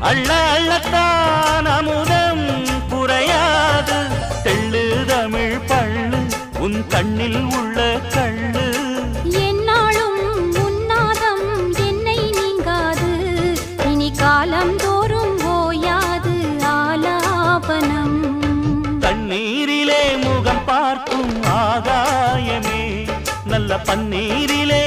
அள்ள அள்ளத்தான் அமுதம் குறையாது தெள்ளு தமிழ் பள்ளு உன் கண்ணில் உள்ள கள்ளு என்னாலும் உன்னாதம் என்னை நீங்காது இனி காலம் தோறும் ஓயாது ஆலாபனம் தண்ணீரிலே முகம் பார்க்கும் ஆகாயமே நல்ல பன்னீரிலே